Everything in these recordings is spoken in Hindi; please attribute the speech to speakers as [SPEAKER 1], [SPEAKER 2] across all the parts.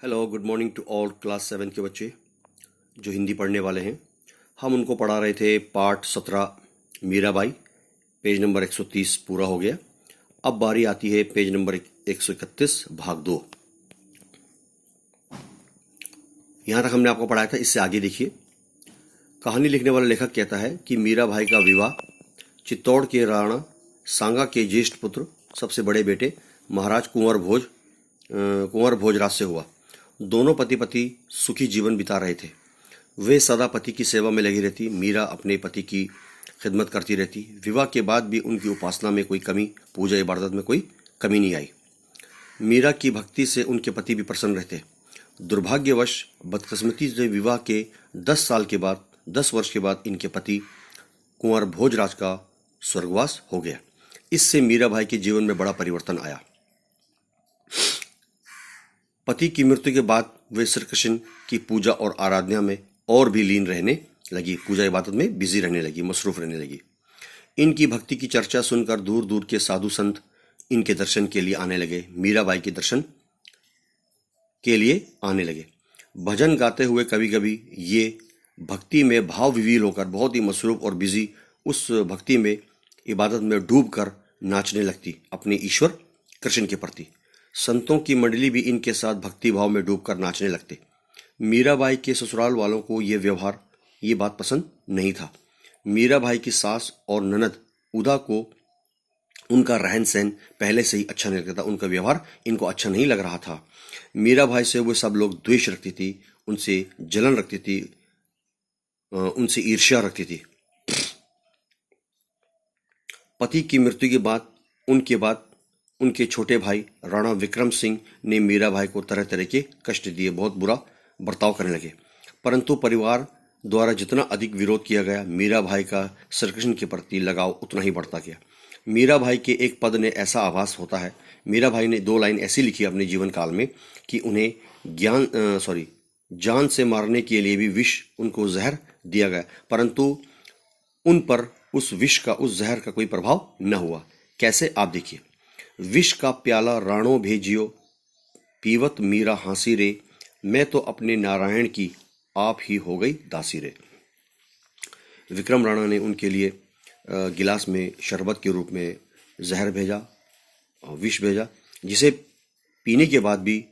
[SPEAKER 1] Hello, good morning to all class 7 के बच्चे जो हिंदी पढ़ने वाले हैं। हम उनको पढ़ा रहे थे पार्ट 17 मीराबाई। पेज नंबर 130 पूरा हो गया। अब बारी आती है पेज नंबर 131 भाग 2। यहाँ तक हमने आपको पढ़ाया था, इससे आगे देखिए। कहानी लिखने वाला लेखक कहता है कि मीराबाई का विवाह चित्तौड़ के राणा सांगा के ज्येष्ठ पुत्र सबसे बड़े बेटे महाराज कुंवर भोजराज से हुआ। दोनों पति पत्नी सुखी जीवन बिता रहे थे। वे सदा पति की सेवा में लगी रहती। मीरा अपने पति की खिदमत करती रहती। विवाह के बाद भी उनकी उपासना में कोई कमी, पूजा इबादत में कोई कमी नहीं आई। मीरा की भक्ति से उनके पति भी प्रसन्न रहते। दुर्भाग्यवश बदकिस्मती से विवाह के 10 वर्ष के बाद इनके पति कुंवर भोजराज का स्वर्गवास हो गया। इससे मीराबाई के जीवन में बड़ा परिवर्तन आया। पति की मृत्यु के बाद वे श्री कृष्ण की पूजा और आराधना में और भी लीन रहने लगी। पूजा इबादत में बिजी रहने लगी, मसरूफ रहने लगी। इनकी भक्ति की चर्चा सुनकर दूर दूर के साधु संत इनके दर्शन के लिए आने लगे। मीराबाई के दर्शन के लिए आने लगे। भजन गाते हुए कभी कभी ये भक्ति में भाव विभोर होकर बहुत ही मसरूफ और बिजी उस भक्ति में इबादत में डूब कर नाचने लगती अपने ईश्वर कृष्ण के प्रति। संतों की मंडली भी इनके साथ भक्ति भाव में डूबकर नाचने लगते। मीराबाई के ससुराल वालों को ये बात पसंद नहीं था। मीराबाई की सास और ननद उदा को उनका रहन सहन पहले से ही अच्छा नहीं लगता था। उनका व्यवहार इनको अच्छा नहीं लग रहा था। मीराबाई से वो सब लोग द्वेष रखती थी, उनसे जलन रखती थी, उनसे ईर्ष्या रखती थी। पति की मृत्यु के बाद उनके छोटे भाई राणा विक्रम सिंह ने मीराबाई को तरह तरह के कष्ट दिए, बहुत बुरा बर्ताव करने लगे। परंतु परिवार द्वारा जितना अधिक विरोध किया गया, मीराबाई का श्री कृष्ण के प्रति लगाव उतना ही बढ़ता गया। मीराबाई के एक पद ने ऐसा आभास होता है। मीराबाई ने 2 लाइन ऐसी लिखी अपने जीवन काल में कि उन्हें जान से मारने के लिए भी विष, उनको जहर दिया गया, परंतु उन पर उस जहर का कोई प्रभाव न हुआ। कैसे, आप देखिए। विष का प्याला राणो भेजियो, पीवत मीरा हांसी रे, मैं तो अपने नारायण की आप ही हो गई दासी रे। विक्रम राणा ने उनके लिए गिलास में शरबत के रूप में जहर भेजा, विष भेजा, जिसे पीने के बाद भी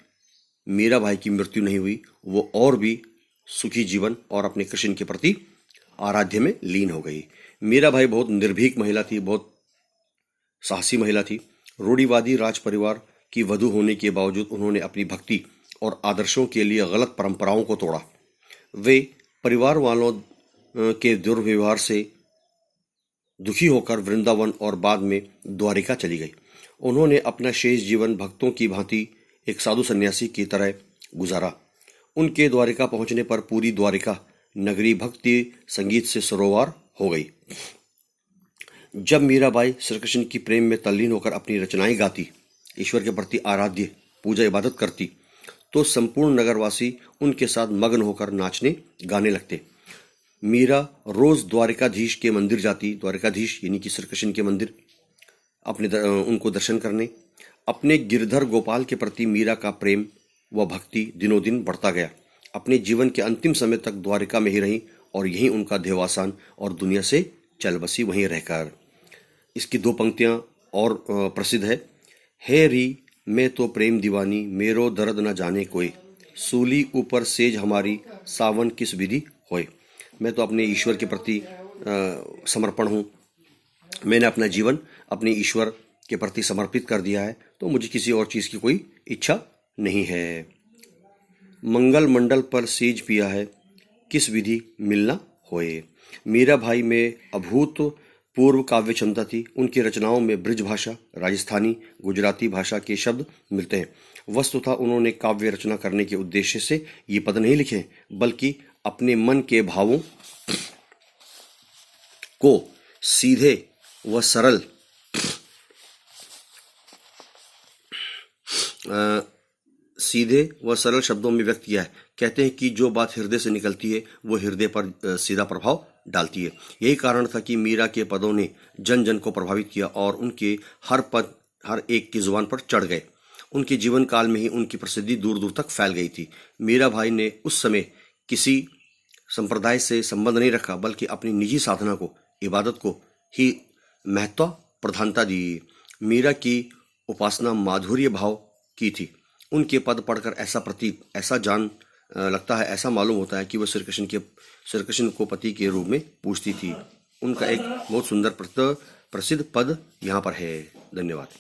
[SPEAKER 1] मीराबाई की मृत्यु नहीं हुई। वो और भी सुखी जीवन और अपने कृष्ण के प्रति आराध्य में लीन हो गई। मीराबाई बहुत निर्भीक महिला थी, बहुत साहसी महिला थी। रूढ़िवादी राज परिवार की वधू होने के बावजूद उन्होंने अपनी भक्ति और आदर्शों के लिए गलत परंपराओं को तोड़ा। वे परिवार वालों के दुर्व्यवहार से दुखी होकर वृंदावन और बाद में द्वारिका चली गई। उन्होंने अपना शेष जीवन भक्तों की भांति एक साधु सन्यासी की तरह गुजारा। उनके द्वारिका पहुंचने पर पूरी द्वारिका नगरी भक्ति संगीत से सरोवर हो गई। जब मीराबाई श्री कृष्ण की प्रेम में तल्लीन होकर अपनी रचनाएं गाती, ईश्वर के प्रति आराध्य पूजा इबादत करती, तो संपूर्ण नगरवासी उनके साथ मग्न होकर नाचने गाने लगते। मीरा रोज द्वारिकाधीश के मंदिर जाती, द्वारिकाधीश यानी कि श्री कृष्ण के मंदिर, उनको दर्शन करने। अपने गिरधर गोपाल के प्रति मीरा का प्रेम व भक्ति दिनों दिन बढ़ता गया। अपने जीवन के अंतिम समय तक द्वारिका में ही रही और यहीं उनका देहावसान और दुनिया से चल बसी, वहीं रहकर। इसकी 2 पंक्तियां और प्रसिद्ध है। हे री मैं तो प्रेम दीवानी, मेरो दर्द न जाने कोई, सूली ऊपर सेज हमारी, सावन किस विधि होए। मैं तो अपने ईश्वर के प्रति समर्पण हूँ। मैंने अपना जीवन अपने ईश्वर के प्रति समर्पित कर दिया है, तो मुझे किसी और चीज़ की कोई इच्छा नहीं है। मंगल मंडल पर सेज पिया है, किस विधि मिलना होए। मीराबाई में अभूतपूर्व काव्य क्षमता थी। उनकी रचनाओं में ब्रज भाषा, राजस्थानी, गुजराती भाषा के शब्द मिलते हैं। वस्तुतः उन्होंने काव्य रचना करने के उद्देश्य से ये पद नहीं लिखे, बल्कि अपने मन के भावों को सीधे व सरल शब्दों में व्यक्त किया है। कहते हैं कि जो बात हृदय से निकलती है वो हृदय पर सीधा प्रभाव डालती है। यही कारण था कि मीरा के पदों ने जन जन को प्रभावित किया और उनके हर पद हर एक की जुबान पर चढ़ गए। उनके जीवन काल में ही उनकी प्रसिद्धि दूर दूर तक फैल गई थी। मीराबाई ने उस समय किसी संप्रदाय से संबंध नहीं रखा, बल्कि अपनी निजी साधना को, इबादत को ही महत्व प्रधानता दी। मीरा की उपासना माधुर्य भाव की थी। उनके पद पढ़कर ऐसा प्रतीत, ऐसा जान लगता है, ऐसा मालूम होता है कि वह श्री कृष्ण को पति के रूप में पूजती थी। उनका एक बहुत सुंदर प्रसिद्ध पद यहाँ पर है। धन्यवाद।